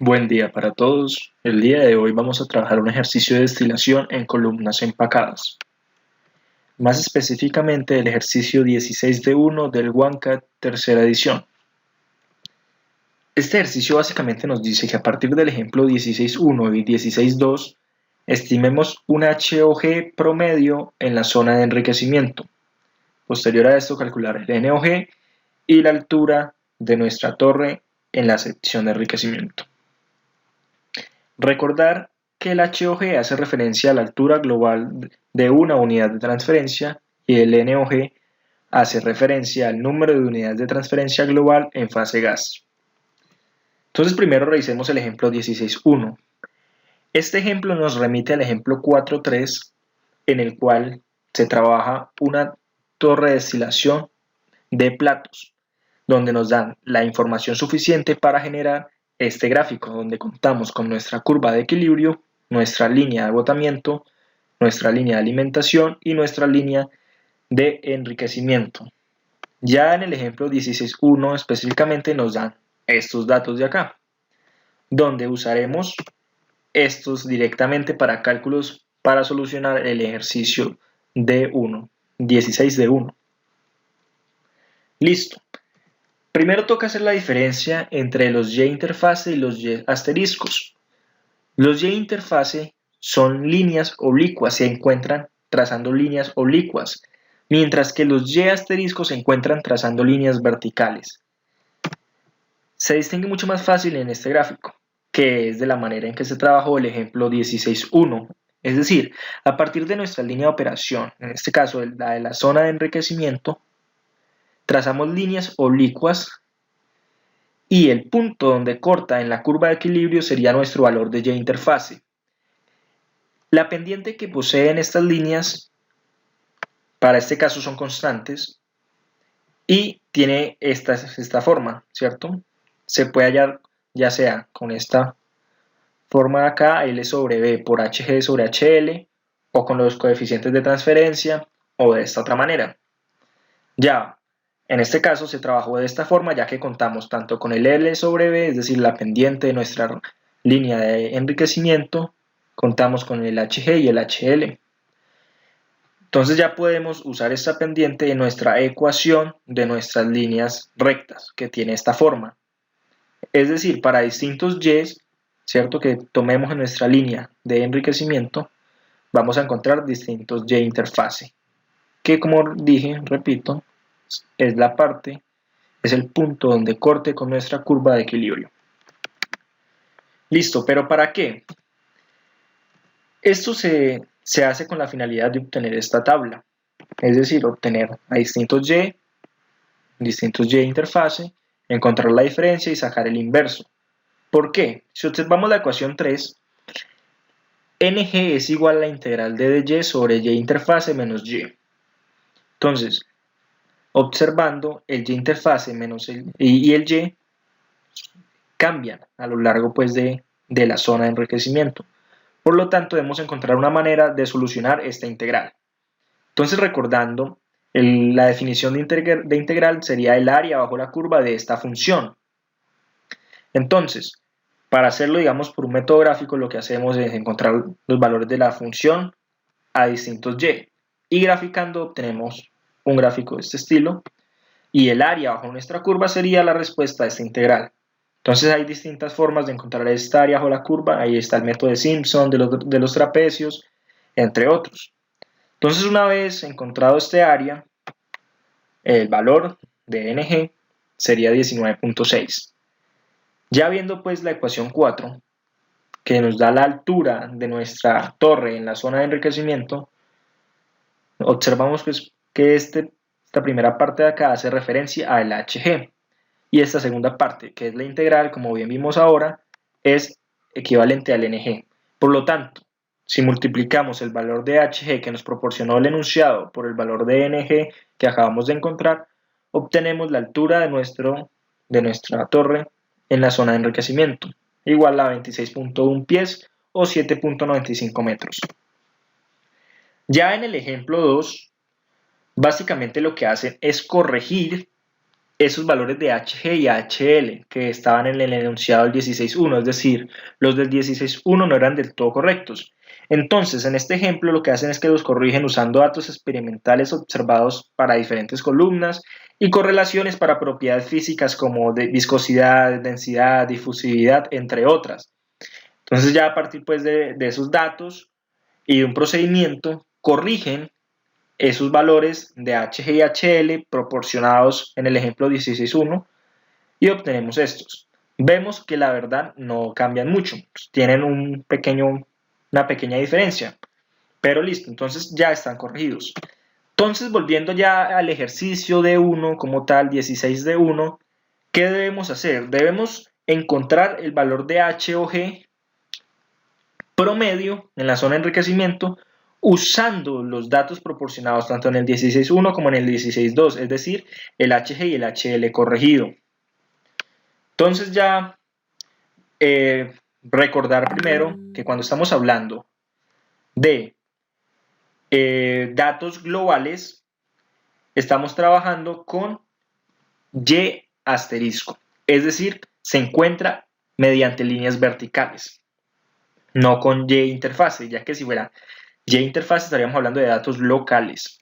Buen día para todos. El día de hoy vamos a trabajar un ejercicio de destilación en columnas empacadas. Más específicamente el ejercicio 16 de 1 del OneCat tercera edición. Este ejercicio básicamente nos dice que a partir del ejemplo 16.1 y 16.2 estimemos un HOG promedio en la zona de enriquecimiento. Posterior a esto calcular el NOG y la altura de nuestra torre en la sección de enriquecimiento. Recordar que el HOG hace referencia a la altura global de una unidad de transferencia y el NOG hace referencia al número de unidades de transferencia global en fase gas. Entonces primero revisemos el ejemplo 16.1. Este ejemplo nos remite al ejemplo 4.3 en el cual se trabaja una torre de destilación de platos, donde nos dan la información suficiente para generar este gráfico, donde contamos con nuestra curva de equilibrio, nuestra línea de agotamiento, nuestra línea de alimentación y nuestra línea de enriquecimiento. Ya en el ejemplo 16.1 específicamente nos dan estos datos de acá, donde usaremos estos directamente para cálculos para solucionar el ejercicio D1, 16 de 1. Listo. Primero toca hacer la diferencia entre los Y interfase y los Y asteriscos. Los Y interfase son líneas oblicuas, se encuentran trazando líneas oblicuas, mientras que los Y asteriscos se encuentran trazando líneas verticales. Se distingue mucho más fácil en este gráfico, que es de la manera en que se trabajó el ejemplo 16.1. Es decir, a partir de nuestra línea de operación, en este caso la de la zona de enriquecimiento, trazamos líneas oblicuas y el punto donde corta en la curva de equilibrio sería nuestro valor de Y interfase. La pendiente que poseen estas líneas, para este caso son constantes, y tiene esta forma, ¿cierto? Se puede hallar ya sea con esta forma de acá, L sobre B por HG sobre HL, o con los coeficientes de transferencia, o de esta otra manera. Ya, en este caso se trabajó de esta forma ya que contamos tanto con el L sobre B, es decir, la pendiente de nuestra línea de enriquecimiento, contamos con el HG y el HL. Entonces ya podemos usar esta pendiente en nuestra ecuación de nuestras líneas rectas, que tiene esta forma. Es decir, para distintos Y, ¿cierto? Que tomemos en nuestra línea de enriquecimiento, vamos a encontrar distintos Y interfase, que como dije, repito, es la parte, es el punto donde corte con nuestra curva de equilibrio. Listo, pero ¿para qué? Esto se hace con la finalidad de obtener esta tabla, es decir, obtener a distintos Y interfase, encontrar la diferencia y sacar el inverso. ¿Por qué? Si observamos la ecuación 3, NG es igual a la integral de Y sobre Y interfase menos Y. Entonces, observando el Y interfase menos y el Y cambian a lo largo pues, de la zona de enriquecimiento. Por lo tanto, debemos encontrar una manera de solucionar esta integral. Entonces, recordando, la definición de integral sería el área bajo la curva de esta función. Entonces, para hacerlo, digamos, por un método gráfico, lo que hacemos es encontrar los valores de la función a distintos Y. Y graficando obtenemos un gráfico de este estilo. Y el área bajo nuestra curva sería la respuesta a esta integral. Entonces hay distintas formas de encontrar esta área bajo la curva. Ahí está el método de Simpson, de los trapecios, entre otros. Entonces una vez encontrado este área, el valor de NG sería 19.6. Ya viendo pues la ecuación 4, que nos da la altura de nuestra torre en la zona de enriquecimiento, observamos pues que esta primera parte de acá hace referencia al HG. Y esta segunda parte, que es la integral, como bien vimos ahora, es equivalente al NG. Por lo tanto, si multiplicamos el valor de HG que nos proporcionó el enunciado por el valor de NG que acabamos de encontrar, obtenemos la altura de nuestra torre en la zona de enriquecimiento, igual a 26.1 pies o 7.95 metros. Ya en el ejemplo 2, básicamente lo que hacen es corregir esos valores de HG y HL que estaban en el enunciado del 16.1, es decir, los del 16.1 no eran del todo correctos. Entonces, en este ejemplo lo que hacen es que los corrigen usando datos experimentales observados para diferentes columnas y correlaciones para propiedades físicas como de viscosidad, densidad, difusividad, entre otras. Entonces ya a partir pues de esos datos y de un procedimiento, corrigen esos valores de HG y HL proporcionados en el ejemplo 16.1 y obtenemos estos. Vemos que la verdad no cambian mucho, tienen una pequeña diferencia, pero listo, entonces ya están corregidos. Entonces, volviendo ya al ejercicio de 1 como tal, 16 de 1, ¿qué debemos hacer? Debemos encontrar el valor de H o G promedio en la zona de enriquecimiento usando los datos proporcionados tanto en el 16.1 como en el 16.2, es decir, el HG y el HL corregido. Entonces ya recordar primero que cuando estamos hablando de datos globales, estamos trabajando con Y asterisco, es decir, se encuentra mediante líneas verticales, no con Y interfase, ya que si fuera Y interfaz estaríamos hablando de datos locales.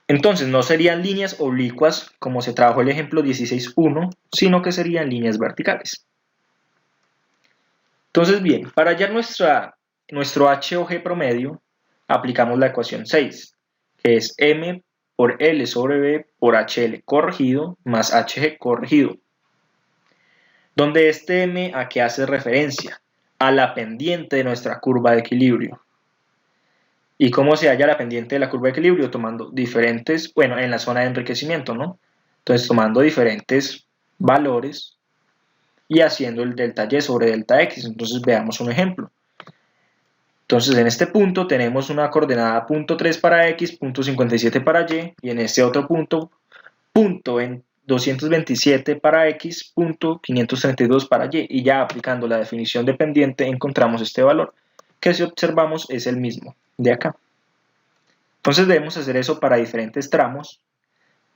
Entonces no serían líneas oblicuas como se trabajó el ejemplo 16.1, sino que serían líneas verticales. Entonces bien, para hallar nuestro H o G promedio, aplicamos la ecuación 6, que es M por L sobre B por HL corregido más HG corregido, donde este M a qué hace referencia, a la pendiente de nuestra curva de equilibrio. ¿Y cómo se halla la pendiente de la curva de equilibrio? Tomando diferentes, bueno, en la zona de enriquecimiento, ¿no? Entonces, tomando diferentes valores y haciendo el delta Y sobre delta X. Entonces, veamos un ejemplo. Entonces, en este punto tenemos una coordenada .3 para X, .57 para Y, y en este otro punto 227 para X, .532 para Y, y ya aplicando la definición de pendiente encontramos este valor, que si observamos es el mismo de acá. Entonces debemos hacer eso para diferentes tramos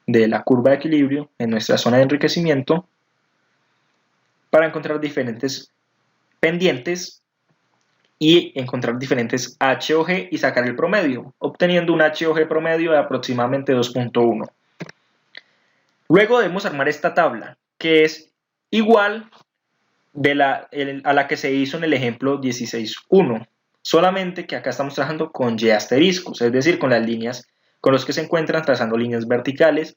de la curva de equilibrio en nuestra zona de enriquecimiento para encontrar diferentes pendientes y encontrar diferentes H o G y sacar el promedio, obteniendo un H o G promedio de aproximadamente 2.1. Luego debemos armar esta tabla, que es igual a la que se hizo en el ejemplo 16.1, solamente que acá estamos trabajando con Y asteriscos, es decir, con las líneas con los que se encuentran trazando líneas verticales,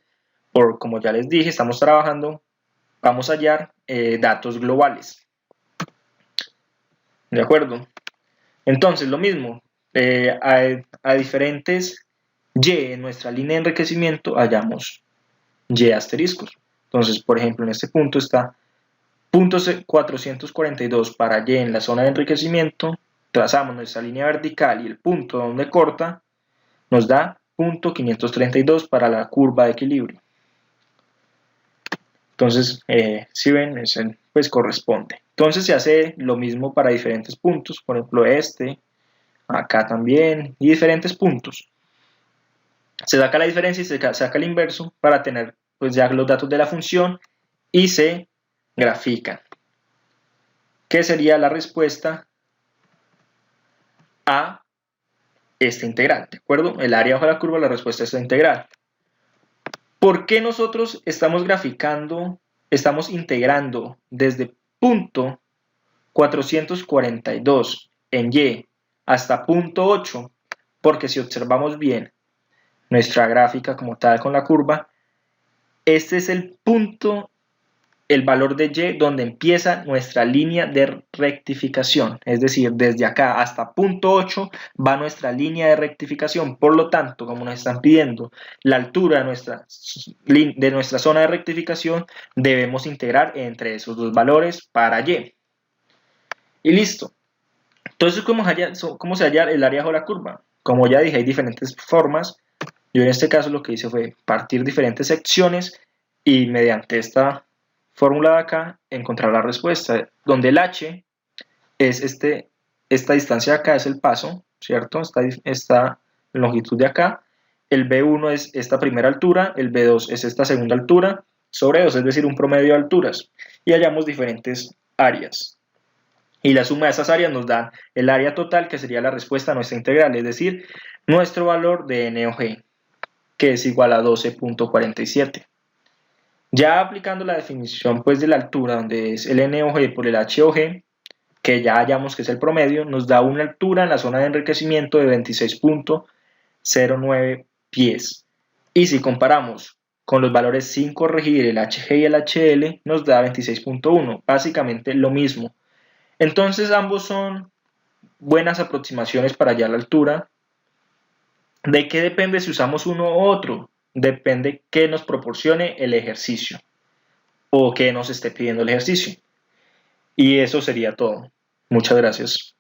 como ya les dije, estamos trabajando, vamos a hallar datos globales. ¿De acuerdo? Entonces, lo mismo, a diferentes Y en nuestra línea de enriquecimiento hallamos Y asteriscos. Entonces, por ejemplo, en este punto está .442 para Y en la zona de enriquecimiento, trazamos nuestra línea vertical y el punto donde corta nos da .532 para la curva de equilibrio. Entonces, si ven, pues corresponde. Entonces se hace lo mismo para diferentes puntos, por ejemplo acá también, y diferentes puntos. Se saca la diferencia y se saca el inverso para tener pues ya los datos de la función y se grafican. ¿Qué sería la respuesta a esta integral? ¿De acuerdo? El área bajo la curva, la respuesta a esta integral. ¿Por qué nosotros estamos graficando, estamos integrando desde punto 442 en Y hasta punto 8? Porque si observamos bien nuestra gráfica como tal con la curva, este es el punto, el valor de Y donde empieza nuestra línea de rectificación, es decir, desde acá hasta punto 8 va nuestra línea de rectificación. Por lo tanto, como nos están pidiendo la altura de nuestra zona de rectificación, debemos integrar entre esos dos valores para Y. Y listo. Entonces, ¿cómo se halla el área bajo la curva? Como ya dije, hay diferentes formas. Yo en este caso lo que hice fue partir diferentes secciones y mediante esta fórmula de acá encontrar la respuesta, donde el H es esta distancia de acá, es el paso, ¿cierto? Esta longitud de acá, el B1 es esta primera altura, el B2 es esta segunda altura, sobre 2, es decir, un promedio de alturas, y hallamos diferentes áreas. Y la suma de esas áreas nos da el área total, que sería la respuesta a nuestra integral, es decir, nuestro valor de N o G, que es igual a 12.47. Ya aplicando la definición pues, de la altura, donde es el N o G por el H o G, que ya hallamos que es el promedio, nos da una altura en la zona de enriquecimiento de 26.09 pies. Y si comparamos con los valores sin corregir, el HG y el HL, nos da 26.1, básicamente lo mismo. Entonces ambos son buenas aproximaciones para hallar la altura. ¿De qué depende si usamos uno u otro? Depende qué nos proporcione el ejercicio o qué nos esté pidiendo el ejercicio. Y eso sería todo. Muchas gracias.